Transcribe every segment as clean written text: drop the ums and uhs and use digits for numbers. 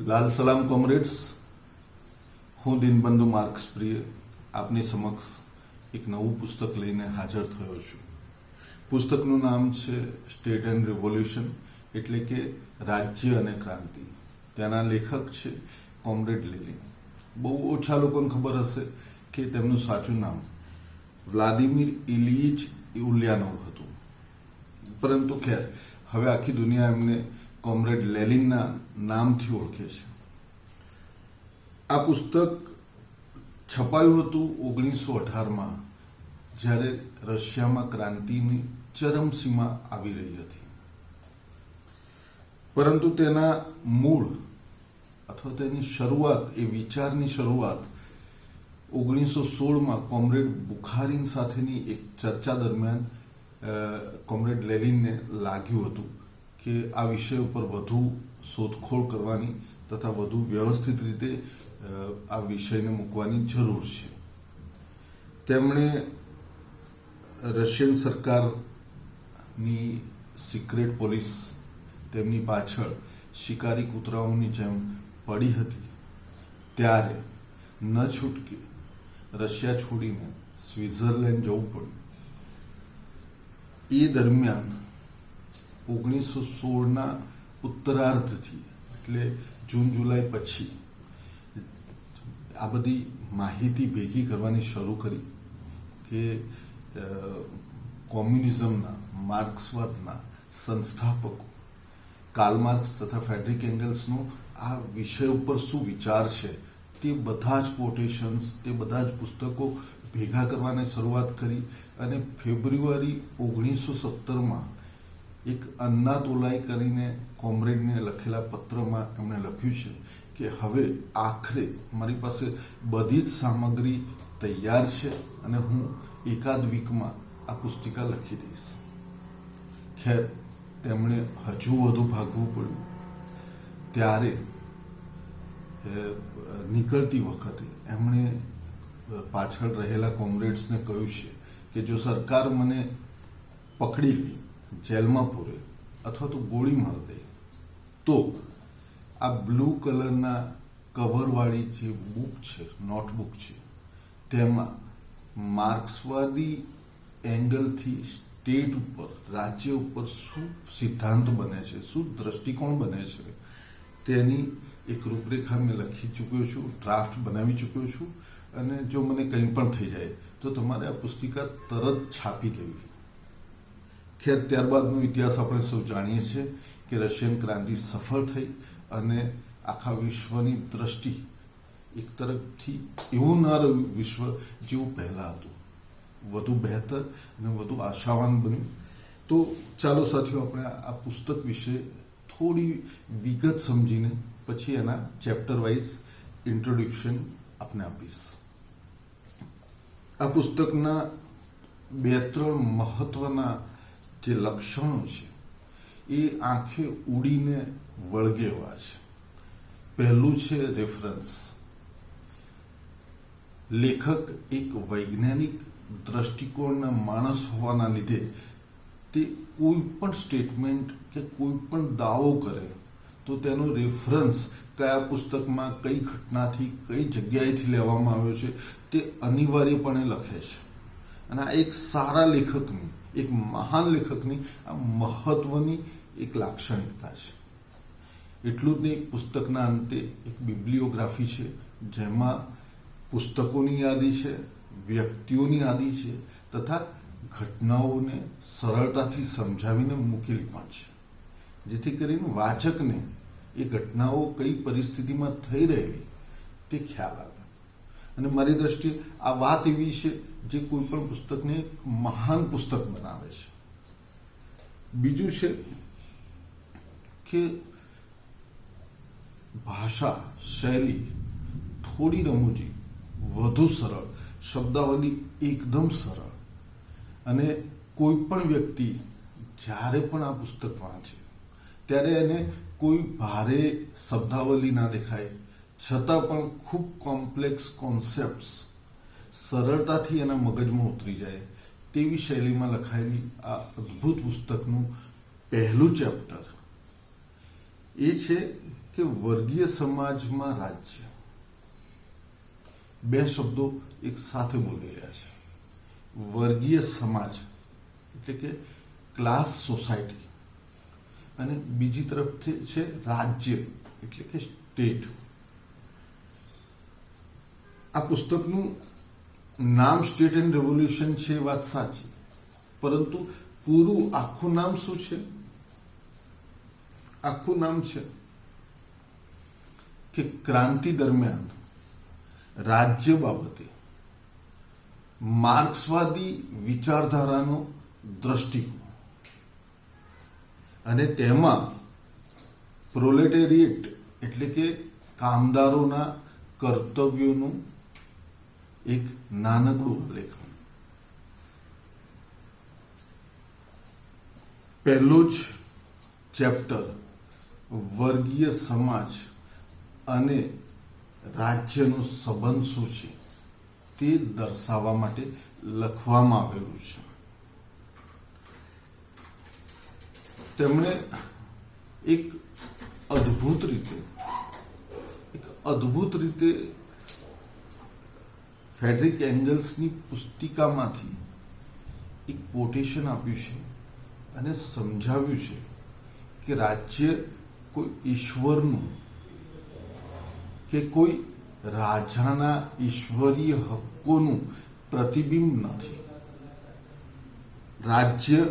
લાલ સલામ કોમરેડ્સ, હું દિનબંધુ માર્ક્સ પ્રિય આપની સમક્ષ એક નવું પુસ્તક લઈને હાજર થયો છું. પુસ્તકનું નામ છે સ્ટેટ એન્ડ રિવોલ્યુશન, એટલે કે રાજ્ય અને ક્રાંતિ. તેના લેખક છે કોમરેડ લેનિન. બહુ ઓછા લોકોને ખબર હશે કે તેમનું સાચું નામ વ્લાદિમીર ઇલિયિચ ઉલિયાનોવ હતું, પરંતુ ખેર હવે આખી દુનિયા એમને કોમરેડ લેનિનના નામથી ઓળખે છે. આ પુસ્તક છપાયું હતું 1918માં, જ્યારે રશિયામાં ક્રાંતિની ચરમસીમા આવી રહી હતી. પરંતુ તેના મૂળ અથવા તેની શરૂઆત, એ વિચારની શરૂઆત 1916માં કોમરેડ બુખારીન સાથેની એક ચર્ચા દરમિયાન કોમરેડ લેનિનને લાગ્યું હતું કે આ વિષય ઉપર વધુ શોધખોળ કરવાની તથા વધુ વ્યવસ્થિત રીતે આ વિષયને મૂકવાની જરૂર છે. તેમણે રશિયન સરકારની સિક્રેટ પોલીસ તેમની પાછળ શિકારી કૂતરાઓની જેમ પડી હતી, ત્યારે ન છૂટકે રશિયા છોડીને સ્વિટ્ઝરલેન્ડ જવું પડ્યું. એ દરમિયાન 1916ના ઉત્તરાર્ધથી, એટલે જૂન જુલાઈ પછી, આ બધી માહિતી ભેગી કરવાની શરૂ કરી કે કોમ્યુનિઝમના, માર્ક્સવાદના સંસ્થાપકો કાર્લ માર્ક્સ તથા ફ્રેડરિક એંગલ્સનો આ વિષય ઉપર શું વિચાર છે, તે બધા જ કોટેશન્સ, તે બધા જ પુસ્તકો ભેગા કરવાની શરૂઆત કરી. અને ફેબ્રુઆરી 1917માં એક અન્નાતોલાઈ કરીને કોમરેડને લખેલા પત્રમાં એમણે લખ્યું છે કે હવે આખરે મારી પાસે બધી જ સામગ્રી તૈયાર છે અને હું એકાદ વીકમાં આ પુસ્તિકા લખી દઈશ. ખેર, તેમણે હજુ વધુ ભાગવું પડ્યું. ત્યારે નીકળતી વખતે એમણે પાછળ રહેલા કોમરેડ્સને કહ્યું છે કે જો સરકાર મને પકડી લે, જેલમાં પૂરે અથવા તો ગોળી મારી દે, તો આ બ્લુ કલરના કવરવાળી જે બુક છે, નોટબુક છે, તેમાં માર્ક્સવાદી એંગલથી સ્ટેટ ઉપર, રાજ્ય ઉપર શું સિદ્ધાંત બને છે, શું દ્રષ્ટિકોણ બને છે, તેની એક રૂપરેખા મેં લખી ચૂક્યો છું, ડ્રાફ્ટ બનાવી ચૂક્યો છું. અને જો મને કંઈ પણ થઈ જાય તો તમારે આ પુસ્તિકા તરત છાપી દેવી. ખેર, ત્યારબાદનો ઇતિહાસ આપણે સૌ જાણીએ છીએ કે રશિયન ક્રાંતિ સફળ થઈ અને આખા વિશ્વની દ્રષ્ટિ એક તરફથી એવું ન રહ્યું વિશ્વ જેવું પહેલાં હતું, વધુ બહેતર અને વધુ આશાવાન બન્યું. તો ચાલો સાથીઓ, આપણે આ પુસ્તક વિશે થોડી વિગત સમજીને પછી એના ચેપ્ટર વાઇઝ ઇન્ટ્રોડક્શન આપને આપીશ. આ પુસ્તકના 2-3 મહત્વના જે લક્ષણો છે એ આંખે ઉડીને વળગે એવા છે. પહેલું છે રેફરન્સ. લેખક એક વૈજ્ઞાનિક દ્રષ્ટિકોણના માણસ હોવાના લીધે તે કોઈ પણ સ્ટેટમેન્ટ કે કોઈ પણ દાવો કરે તો તેનો રેફરન્સ કયા પુસ્તકમાં, કઈ ઘટનાથી, કઈ જગ્યાએથી લેવામાં આવ્યો છે તે અનિવાર્યપણે લખે છે. અને આ એક સારા લેખકની, એક મહાન લેખકની આ મહત્વની એક લાક્ષણિકતા છે. એટલું જ નહીં, પુસ્તકના અંતે એક બિબ્લિયોગ્રાફી છે, જેમાં પુસ્તકોની યાદી છે, વ્યક્તિઓની યાદી છે તથા ઘટનાઓને સરળતાથી સમજાવીને મૂકેલી પણ છે, જેથી કરીને વાચકને એ ઘટનાઓ કઈ પરિસ્થિતિમાં થઈ રહેલી તે ખ્યાલ આવે. અને મારી દ્રષ્ટિએ આ વાત એવી છે જે કોઈ પણ પુસ્તકને એક મહાન પુસ્તક બનાવે છે. બીજું છે કે ભાષા શૈલી થોડી રમૂજી, વધુ સરળ, શબ્દાવલી એકદમ સરળ. અને કોઈ પણ વ્યક્તિ જ્યારે પણ આ પુસ્તક વાંચે ત્યારે એને કોઈ ભારે શબ્દાવલી ના દેખાય, છતાં પણ ખૂબ કોમ્પ્લેક્સ કોન્સેપ્ટ્સ સરળતાથી એના મગજમાં ઉતરી જાય તેવી શૈલીમાં લખાયેલી આ અદ્ભુત પુસ્તકનું પહેલું ચેપ્ટર એ છે કે વર્ગીય સમાજમાં રાજ્ય બે શબ્દો એક સાથે બોલી રહ્યા છે. વર્ગીય સમાજ એટલે કે ક્લાસ સોસાયટી અને બીજી તરફ છે રાજ્ય એટલે કે સ્ટેટ. આ પુસ્તકનું નામ સ્ટેટ એન્ડ રેવોલ્યુશન છે, એ વાત સાચી, પરંતુ પૂરું આખું નામ શું છે? આખું નામ છે કે ક્રાંતિ દરમિયાન રાજ્ય બાબતે માર્ક્સવાદી વિચારધારાનો દ્રષ્ટિકોણ, અને તેમાં પ્રોલેટેરિયેટ એટલે કે કામદારોના કર્તવ્યોનું એક નાનકડું આલેખન. પહેલું જ ચેપ્ટર વર્ગીય સમાજ અને રાજ્યનો સંબંધ શું છે તે દર્શાવવા માટે લખવામાં આવેલું છે. તેમણે એક અદ્ભુત રીતે ફ્રેડરિક એંગલ્સની પુસ્તિકામાંથી એક કોટેશન આપ્યું છે અને સમજાવ્યું છે કે રાજ્ય કોઈ ઈશ્વરનું કે કોઈ રાજાના ઈશ્વરીય હક્કોનું પ્રતિબિંબ નથી. રાજ્ય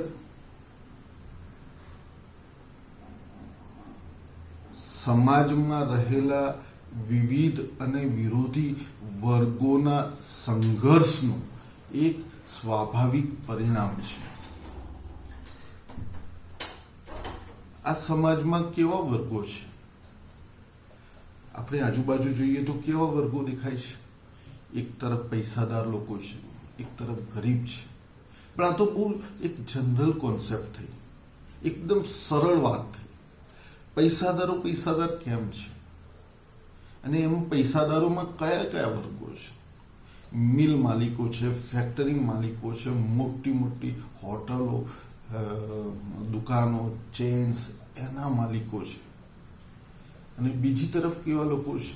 સમાજમાં રહેલા વિવિધ અને વિરોધી વર્ગોના સંઘર્ષનું એક સ્વાભાવિક પરિણામ છે. આ સમાજમાં કેવા વર્ગો છે? આપણે આજુબાજુ જોઈએ તો કેવા વર્ગો દેખાય છે? એક તરફ પૈસાદાર લોકો છે, એક તરફ ગરીબ છે. પણ આ તો બહુ એક જનરલ કોન્સેપ્ટ થઈ, એકદમ સરળ વાત થઈ. પૈસાદાર કેમ છે? અને એમાં પૈસાદારોમાં કયા કયા વર્ગો છે? મિલ માલિકો છે, ફેક્ટરી માલિકો છે, મોટી મોટી હોટલો, દુકાનો, ચેન્સ, એના માલિકો છે. અને બીજી તરફ કેવા લોકો છે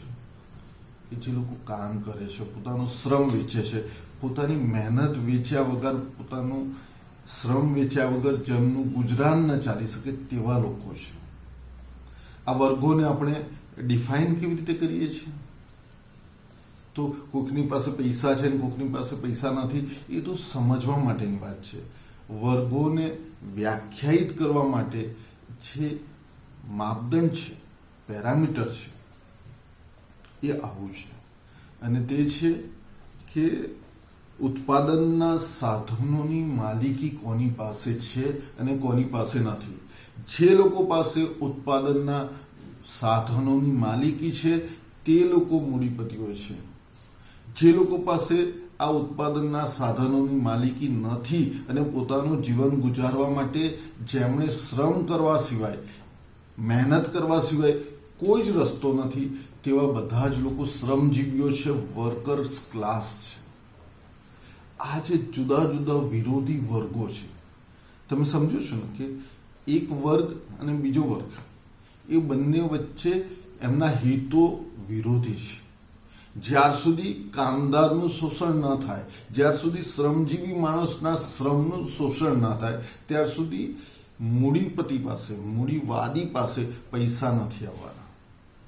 કે જે લોકો કામ કરે છે, પોતાનો શ્રમ વેચે છે, પોતાની મહેનત વેચ્યા વગર, પોતાનું શ્રમ વેચ્યા વગર જેમનું ગુજરાન ન ચાલી શકે તેવા લોકો છે. આ વર્ગોને આપણે ડિફાઇન કેવી રીતે કરીએ છીએ? તો કોઈકની પાસે પૈસા છે ને કોઈકની પાસે પૈસા નથી, એ તો સમજવા માટેની વાત છે. વર્ગોને વ્યાખ્યાયિત કરવા માટે જે માપદંડ છે, પેરામીટર છે, એ આવું છે. અને તે છે કે ઉત્પાદનના સાધનોની માલિકી કોની પાસે છે અને કોની પાસે નથી. જે લોકો પાસે ઉત્પાદનના સાધનોની માલિકી છે તે લોકો મૂડીપતિઓ છે. જે લોકો પાસે આ ઉત્પાદનના સાધનોની માલિકી નથી અને પોતાનું જીવન ગુજારવા માટે જેમણે શ્રમ કરવા સિવાય, મહેનત કરવા સિવાય કોઈ જ રસ્તો નથી, તેવા બધા જ લોકો શ્રમજીવીઓ છે, વર્કર્સ ક્લાસ છે. આ જે જુદા જુદા વિરોધી વર્ગો છે, તમે સમજો છો ને કે એક વર્ગ અને બીજો વર્ગ, એ બંને વચ્ચે એમના હિતો વિરોધી છે. જ્યાર સુધી કામદારનું શોષણ ન થાય, જ્યાર સુધી શ્રમજીવી માણસના શ્રમનું શોષણ ન થાય, ત્યાર સુધી મૂડીપતિ પાસે, મૂડીવાદી પાસે પૈસા નથી આવવાના,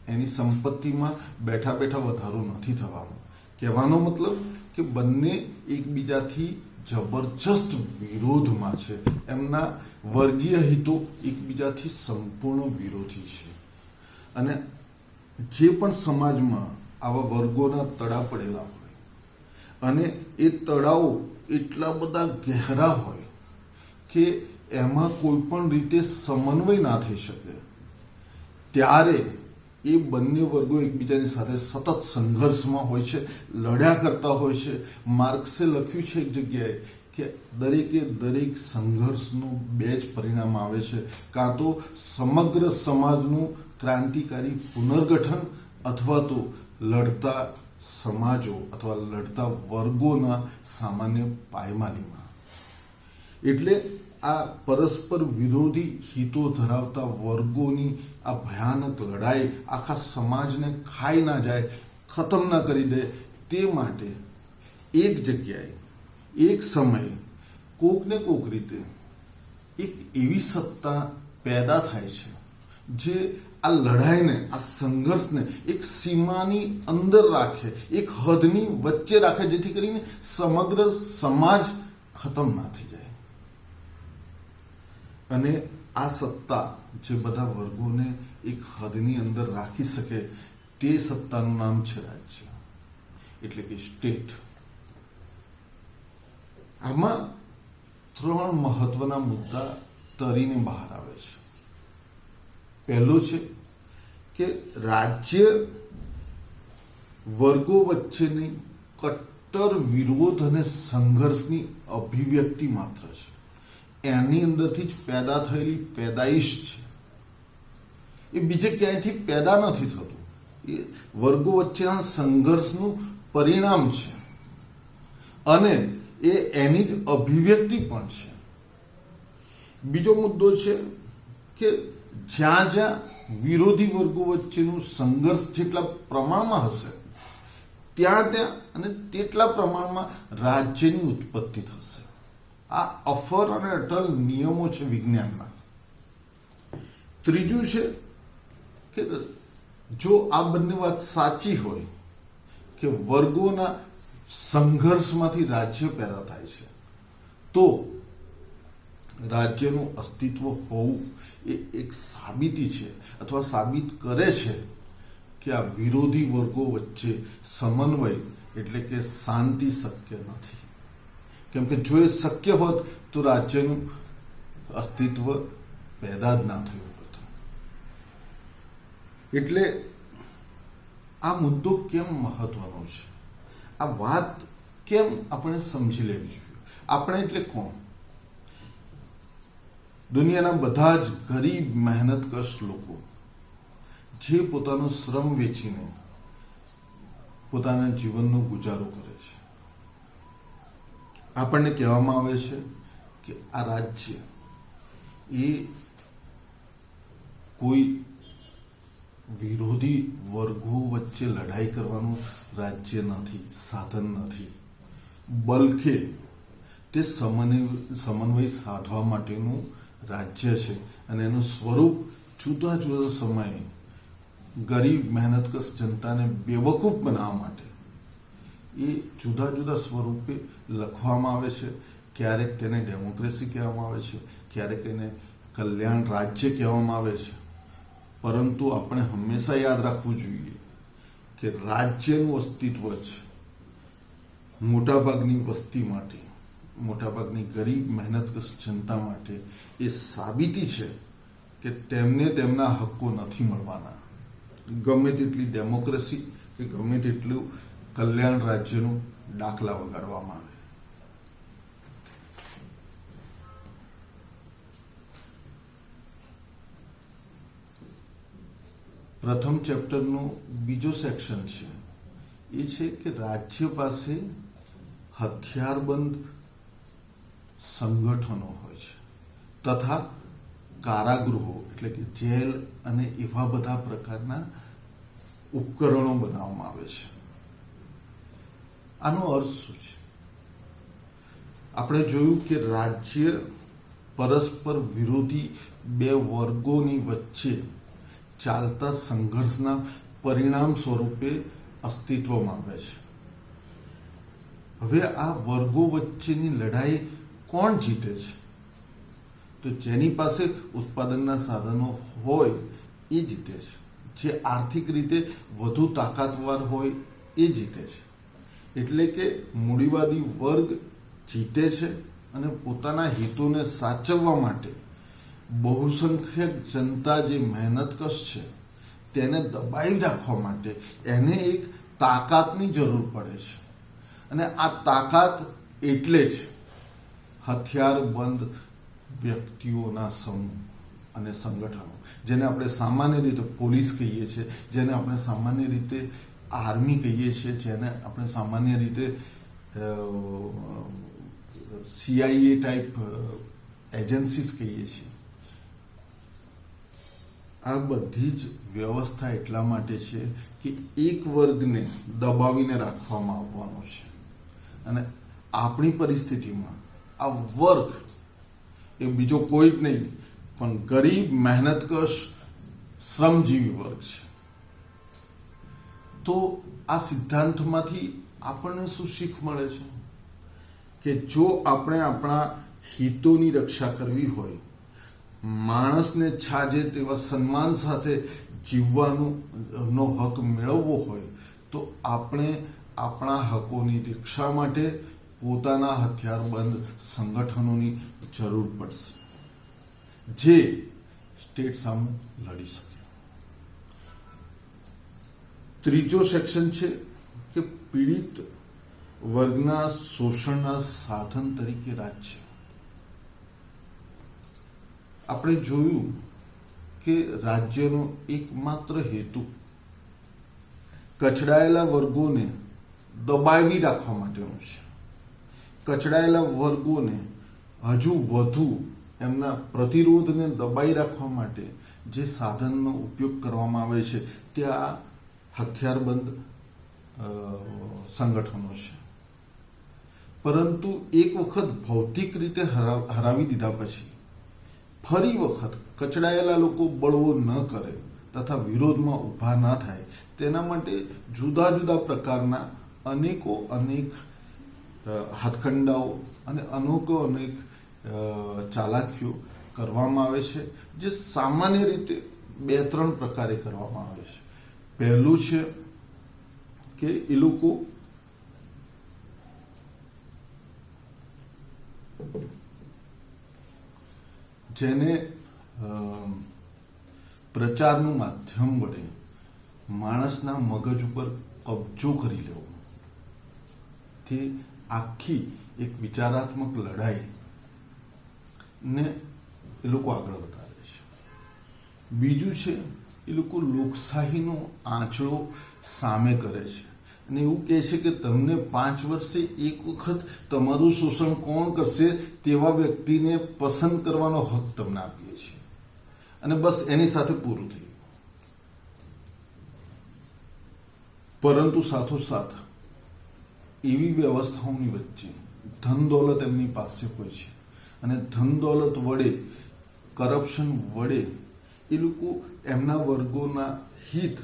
એની સંપત્તિમાં બેઠા બેઠા વધારો નથી થવાનો. કહેવાનો મતલબ કે બંને એકબીજાથી જબરજસ્ત વિરોધમાં છે. એમના વર્ગીય હિતો એકબીજાથી સંપૂર્ણ વિરોધી છે. અને જે પણ સમાજમાં આવા વર્ગોના તળા પડેલા હોય અને એ તળાવો એટલા બધા ગહેરા હોય કે એમાં કોઈ પણ રીતે સમન્વય ના થઈ શકે, ત્યારે એ બંને વર્ગો એકબીજાની સાથે સતત સંઘર્ષમાં હોય છે, લડ્યા કરતા હોય છે. માર્ક્સે લખ્યું છે એક જગ્યાએ કે દરેકે દરેક સંઘર્ષનું બે જ પરિણામ આવે છે, કાં તો સમગ્ર સમાજનું ક્રાંતિકારી પુનર્ગઠન અથવા તો લડતા સમાજો અથવા લડતા વર્ગોના સામાન્ય પાયમાલીમાં. એટલે આ પરસ્પર વિરોધી હિતો ધરાવતા વર્ગોની આ ભયાનક લડાઈ આખા સમાજને ખાઈ ના જાય, ખતમ ના કરી દે, તે માટે એક જગ્યાએ એક સમયે કોકને કોક રીતે એક એવી સત્તા પેદા થાય છે જે આ લડાઈને, આ સંઘર્ષને એક સીમાની અંદર રાખે, એક હદની વચ્ચે રાખે, જેથી કરીને સમગ્ર સમાજ ખતમ ના થઈ જાય. અને આ સત્તા જે બધા વર્ગોને એક હદની અંદર રાખી શકે, તે સત્તાનું નામ છે રાજ્ય, એટલે કે સ્ટેટ. આમાં 3 મહત્વના મુદ્દા તરીને બહાર આવે છે. પહેલો છે કે રાજ્ય વર્ગો વચ્ચેની કટ્ટર વિરોધ અને સંઘર્ષની અભિવ્યક્તિ માત્ર છે. એની અંદરથી જ પેદા થયેલી પેદાઈશ છે. એ બીજે ક્યાંયથી પેદા નથી થતું. એ વર્ગો વચ્ચેના સંઘર્ષનું પરિણામ છે અને એ એની જ અભિવ્યક્તિ પણ છે. બીજો મુદ્દો છે કે જ્યાં જ્યાં વિરોધી વર્ગો વચ્ચેનું સંઘર્ષ જેટલા પ્રમાણમાં હશે, ત્યાં ત્યાં અને તેટલા પ્રમાણમાં રાજ્યની ઉત્પત્તિ થશે. આ અફર અને અટલ નિયમો છે વિજ્ઞાનના. ત્રીજું છે કે જો આ બંને વાત સાચી હોય કે વર્ગોના સંઘર્ષમાંથી રાજ્ય પેદા થાય છે, તો રાજ્યનું અસ્તિત્વ હોવું એ એક સાબિતી છે, અથવા સાબિત કરે છે કે આ વિરોધી વર્ગો વચ્ચે સમન્વય એટલે કે શાંતિ શક્ય નથી. કેમ કે જો એ શક્ય હોત તો રાજ્યનું અસ્તિત્વ પેદા જ ના થયું હોત. એટલે આ મુદ્દો કેમ મહત્વનો છે, આ વાત કેમ આપણે સમજી લેવી જોઈએ. આપણે એટલે કોણ? દુનિયાના બધા જ ગરીબ મહેનતકશ લોકો જે પોતાનો શ્રમ વેચીને પોતાના જીવનનો ગુજારો કરે છે. આપણને કહેવામાં આવે છે કે આ રાજ્ય એ કોઈ વિરોધી વર્ગો વચ્ચે લડાઈ કરવાનું રાજ્ય નથી, સાધન નથી, બલકે તે સમન્વય સાધવા માટેનું રાજ્ય છે. અને એનું સ્વરૂપ જુદા જુદા સમયે ગરીબ મહેનતકશ જનતાને બેવકૂફ બનાવવા માટે એ જુદા જુદા સ્વરૂપે લખવામાં આવે છે. ક્યારેક તેને ડેમોક્રેસી કહેવામાં આવે છે, ક્યારેક એને કલ્યાણ રાજ્ય કહેવામાં આવે છે. પરંતુ આપણે હંમેશા યાદ રાખવું જોઈએ કે રાજ્યનું અસ્તિત્વ જ મોટાભાગની વસ્તી માટે, મોટાભાગની ગરીબ મહેનતકશ જનતા માટે એ સાબિતી છે કે તેમને તેમના હક્કો નથી મળવાના. ગમે તેટલી ડેમોક્રેસી કે ગમે તેટલું કલ્યાણ રાજ્યનું દાખલા વગાડવામાં આવે. પ્રથમ ચેપ્ટરનું બીજો સેક્શન છે એ છે કે રાજ્ય પાસે હથિયારબંધ સંગઠનો હોય છે તથા કારાગૃહો એટલે કે જેલ અને એવા બધા પ્રકારના ઉપકરણો બનાવવામાં આવે છે. આનો અર્થ શું છે? આપણે જોયું કે રાજ્ય પરસ્પર વિરોધી બે વર્ગોની વચ્ચે ચાલતા સંઘર્ષના પરિણામ સ્વરૂપે અસ્તિત્વમાં આવે છે. હવે આ વર્ગો વચ્ચેની લડાઈ કોણ જીતે છે? તો જેની પાસે ઉત્પાદનના સાધનો હોય એ જીતે છે. જે આર્થિક રીતે વધુ તાકાતવાર હોય એ જીતે છે. એટલે કે મૂડીવાદી વર્ગ જીતે છે અને પોતાના હિતોને સાચવવા માટે બહુસંખ્યક જનતા જે મહેનતકશ છે તેને દબાવી રાખવા માટે એને એક તાકાતની જરૂર પડે છે. અને આ તાકાત એટલે જ હથિયારબંધ વ્યક્તિઓના સમૂહ અને સંગઠનો, જેને આપણે સામાન્ય રીતે પોલીસ કહીએ છીએ, જેને આપણે સામાન્ય રીતે આર્મી કહીએ છીએ, જેને આપણે સામાન્ય રીતે CIA ટાઈપ એજન્સીસ કહીએ છીએ, આ બધી જ વ્યવસ્થા એટલા માટે છે કે એક વર્ગને દબાવીને રાખવામાં આવવાનો છે. અને આપણી પરિસ્થિતિમાં આ વર્ગ એ બીજો કોઈ જ નહીં પણ ગરીબ, મહેનતકશ, શ્રમજીવી વર્ગ છે. તો આ સિદ્ધાંતમાંથી આપણને શું શીખ મળે છે કે જો આપણે આપણા હિતોની રક્ષા કરવી હોય, માણસને છાજે તેવા સન્માન સાથે જીવવાનો હક મેળવવો હોય, તો આપણે આપણા હકોની રક્ષા માટે પોતાના હથિયારબંધ સંગઠનોની જરૂર પડશે, જે સ્ટેટ સામે લડી શકે. ત્રીજો સેક્શન છે કે પીડિત વર્ગના શોષણના સાધન તરીકે રાજ્ય. આપણે જોયું કે રાજ્યનો એકમાત્ર હેતુ કચડાયેલા વર્ગોને દબાવી રાખવા માટેનો છે. કચડાયેલા વર્ગોને હજુ વધુ એમના પ્રતિરોધને દબાઈ રાખવા માટે જે સાધનનો ઉપયોગ કરવામાં આવે છે ત્યાં હથિયારબંધ સંગઠનો છે. પરંતુ એક વખત ભૌતિક રીતે હરાવી દીધા પછી ફરી વખત કચડાયેલા લોકો બળવો ન કરે તથા વિરોધમાં ઊભા ના થાય, તેના માટે જુદા જુદા પ્રકારના અનેક હાથકંડાઓ અને અનેક ચાલાકીઓ કરવામાં આવે છે, જે સામાન્ય રીતે 2-3 પ્રકારે કરવામાં આવે છે. પહેલું છે કે એ લોકો જેને પ્રચારનું માધ્યમ વડે માણસના મગજ ઉપર કબજો કરી લેવો, તે આખી એક વિચારાત્મક લડાઈ ને એ લોકો આગળ વધારે છે. બીજું છે એ લોકો લોકશાહીનો આંચળો સામે કરે છે અને એવું કહે છે કે તમને 5 વર્ષે એક વખત તમારું શોષણ કોણ કરશે તેવા વ્યક્તિને પસંદ કરવાનો હક તમને આપીએ છીએ, અને બસ એની સાથે પૂરું થઈ ગયું. પરંતુ સાથોસાથ એવી વ્યવસ્થાઓની વચ્ચે ધન દોલત એમની પાસે હોય છે અને ધન દોલત વડે, કરપ્શન વડે એ લોકો એમના વર્ગોના હિત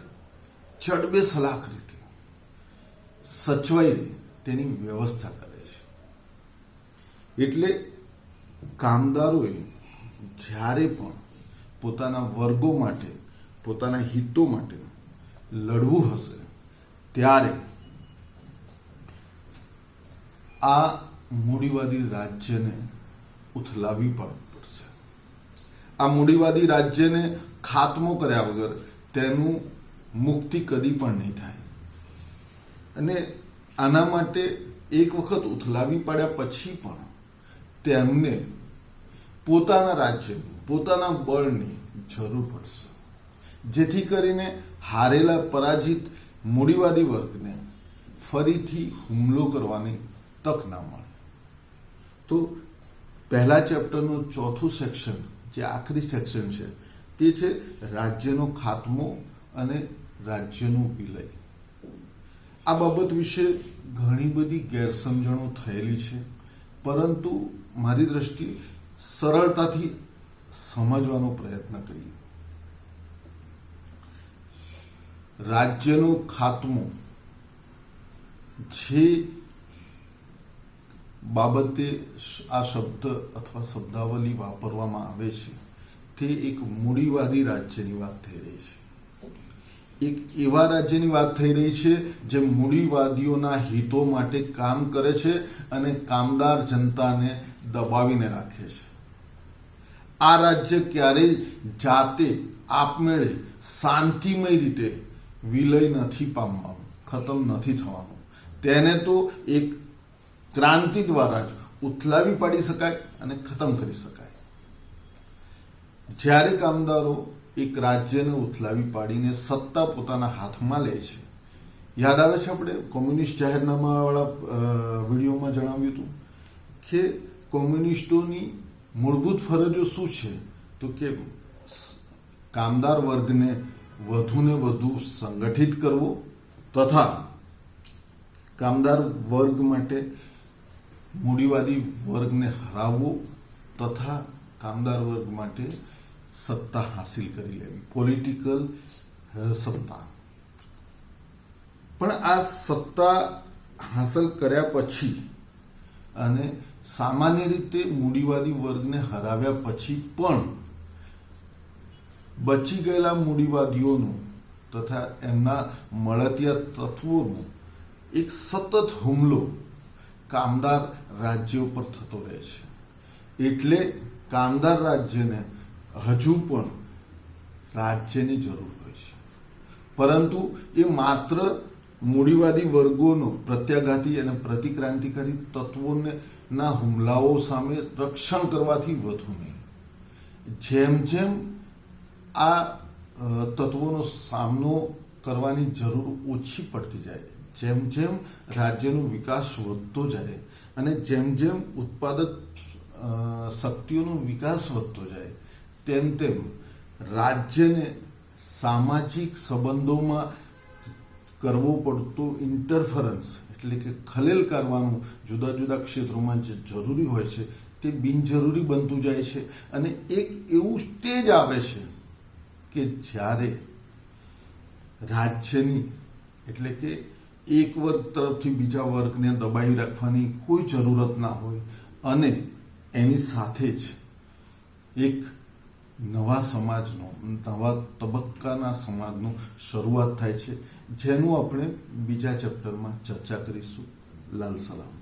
ચડબે સલાક રીતે સચવાઈ રહે તેની વ્યવસ્થા કરે છે. એટલે કામદારોએ જ્યારે પણ પોતાના વર્ગો માટે, પોતાના હિતો માટે લડવું હશે, ત્યારે આ મૂડીવાદી રાજ્યને ઉથલાવી પડશે. આ મૂડીવાદી રાજ્યને ખાત્મો કર્યા વગર તેનું મુક્તિ કદી પણ નહીં થાય. અને આના માટે એક વખત ઉથલાવી પાડ્યા પછી પણ તેમને પોતાના રાજ્યની, પોતાના બળની જરૂર પડશે, જેથી કરીને હારેલા, પરાજિત મૂડીવાદી વર્ગને ફરીથી હુમલો કરવાની તક ના મળે. તો પહેલા ચેપ્ટરનું 4થું સેક્શન, જે આખરી સેક્શન છે, તે છે રાજ્યનો ખાત્મો અને રાજ્યનું વિલય. આ બાબત વિશે ઘણી બધી ગેરસમજણો થયેલી છે, પરંતુ મારી દ્રષ્ટિએ સરળતાથી સમજવાનો પ્રયત્ન કરીએ. રાજ્યનો ખાત્મો જે બાબતે આ શબ્દ અથવા શબ્દાવલી વાપરવામાં આવે છે તે એક મૂડીવાદી રાજ્યની વાત થઈ રહી છે. એક એવા રાજ્યની વાત થઈ રહી છે જે મૂડીવાદીઓના હિતો માટે કામ કરે છે અને કામદાર જનતાને દબાવીને રાખે છે. આ રાજ્ય ક્યારેય જાતે આપમેળે શાંતિમય રીતે વિલય નથી પામવાનું, ખતમ નથી થવાનું. તેને તો એક ક્રાંતિ દ્વારા જ ઉથલાવી પાડી શકાય અને ખતમ કરી શકાય. જ્યારે કામદારો એક રાજ્યને ઉથલાવી પાડીને સત્તા પોતાના હાથમાં લે છે, યાદ આવે છે આપણે કોમ્યુનિસ્ટ જાહેરનામાવાળા વિડીયોમાં જણાવ્યું હતું કે કોમ્યુનિસ્ટોની મૂળભૂત ફરજો શું છે તો કે કામદાર વર્ગને વધુને વધુ સંગઠિત કરવો તથા કામદાર વર્ગ માટે મૂડીવાદી વર્ગને હરાવવો તથા કામદાર વર્ગ માટે સત્તા હાસિલ કરી લેવી, પોલિટિકલ સત્તા. પણ આ સત્તા હાંસલ કર્યા પછી અને સામાન્ય રીતે મૂડીવાદી વર્ગને હરાવ્યા પછી પણ બચી ગયેલા મૂડીવાદીઓનું તથા એમના મળતિયા તત્વોનું એક સતત હુમલો કામદાર રાજ્યો પર થતો રહે છે. એટલે કામદાર રાજ્યને હજુ પણ રાજ્યની જરૂર હોય છે, પરંતુ એ માત્ર મૂડીવાદી વર્ગોનો પ્રત્યાઘાતી અને પ્રતિક્રાંતિકારી તત્વોના હુમલાઓ સામે રક્ષણ કરવાથી વધુ નહીં. જેમ જેમ આ તત્વોનો સામનો કરવાની જરૂર ઓછી પડતી જાય, જેમ જેમ રાજ્યનો વિકાસ વધતો જાય અને જેમ જેમ ઉત્પાદક શક્તિઓનો વિકાસ વધતો જાય, તેમ તેમ રાજ્યને સામાજિક સંબંધોમાં કરવો પડતો ઇન્ટરફરન્સ એટલે કે ખલેલ કરવાનું જુદા જુદા ક્ષેત્રોમાં જે જરૂરી હોય છે તે બિનજરૂરી બનતું જાય છે. અને એક એવું સ્ટેજ આવે છે કે જ્યારે રાજ્યની એટલે કે એક વર્ગ તરફથી બીજા વર્ગને દબાવી રાખવાની કોઈ જરૂરત ના હોય અને એની સાથે જ એક નવા સમાજનો, નવા તબક્કાના સમાજનો શરૂઆત થાય છે, જેનું આપણે બીજા ચેપ્ટરમાં ચર્ચા કરીશું. લાલ સલામ.